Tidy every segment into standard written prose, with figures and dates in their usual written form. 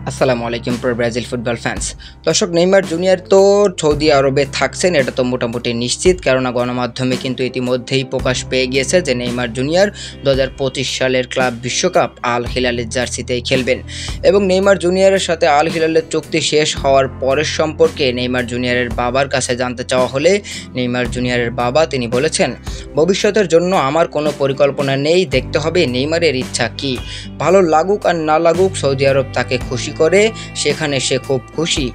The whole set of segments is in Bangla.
আসসালামু আলাইকুম প্রো ব্রাজিল ফুটবল ফ্যান্স। দর্শক, নেইমার জুনিয়র তো সৌদি আরবে থাকছেন, এটা তো মোটামুটি নিশ্চিত, কেননা গণমাধ্যমে কিন্তু ইতিমধ্যেই প্রকাশ পেয়ে গিয়েছে যে নেইমার জুনিয়র 2025 সালের ক্লাব বিশ্বকাপ আল হিলালের জার্সিতেই খেলবেন। এবং নেইমার জুনিয়রের সাথে আল হিলালের চুক্তি শেষ হওয়ার পরের সম্পর্কে নেইমার জুনিয়রের বাবার কাছে জানতে চাওয়া হলে নেইমার জুনিয়রের বাবা তিনি বলেছেন, ভবিষ্যতের জন্য আমার কোনো পরিকল্পনা নেই, দেখতে হবে নেইমারের ইচ্ছা কী। ভালো লাগুক আর না লাগুক, সৌদি আরব তাকে খুশি করে, সেখানে সে খুব খুশি।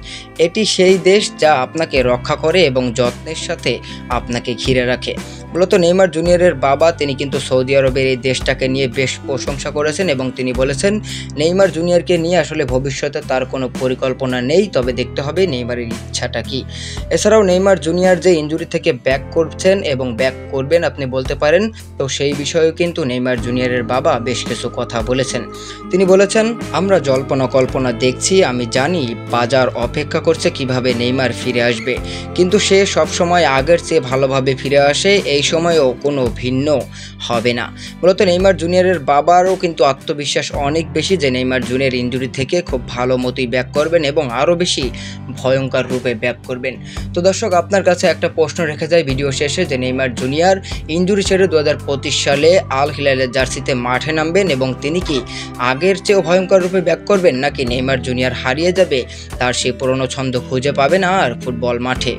এটি সেই দেশ যা আপনাকে রক্ষা করে এবং যত্নের সাথে আপনাকে ঘিরে রাখে। মূলত নেইমার জুনিয়রের বাবা তিনি কিন্তু সৌদি আরবের এই দেশটাকে নিয়ে বেশ প্রশংসা করেছেন এবং তিনি বলেছেন নেইমার জুনিয়রকে নিয়ে আসলে ভবিষ্যতে তার কোনো পরিকল্পনা নেই, তবে দেখতে হবে নেইমারের ইচ্ছাটা কি। এছাড়াও নেইমার জুনিয়র যে ইনজুরি থেকে ব্যাক করছেন এবং ব্যাক করবেন আপনি বলতে পারেন, তো সেই বিষয়েও কিন্তু নেইমার জুনিয়রের বাবা বেশ কিছু কথা বলেছেন। তিনি বলেছেন, আমরা জল্পনা কল্পনা দেখছি, আমি জানি বাজার অপেক্ষা করছে কিভাবে নেইমার ফিরে আসবে, কিন্তু সে সবসময় আগের চেয়ে ভালোভাবে ফিরে আসে, এই সময়ও কোনো ভিন্ন হবে না। মূলত নেইমার জুনিয়রের বাবারও কিন্তু আত্মবিশ্বাস অনেক বেশি যে নেইমার জুনিয়র ইনজুরি থেকে খুব ভালো মতোই ব্যাক করবেন এবং আরও বেশি ভয়ঙ্কর রূপে ব্যাক করবেন। তো দর্শক, আপনার কাছে একটা প্রশ্ন রেখে যায় ভিডিও শেষে যে নেইমার জুনিয়র ইনজুরি ছেড়ে 2025 সালে আল হিলালের জার্সিতে মাঠে নামবেন এবং তিনি কি আগের চেয়েও ভয়ঙ্কর রূপে ব্যাক করবেন, নাকি নেইমার জুনিয়র হারিয়ে যাবে, তার সেই পুরনো ছন্দ খুঁজে পাবেন আর ফুটবল মাঠে।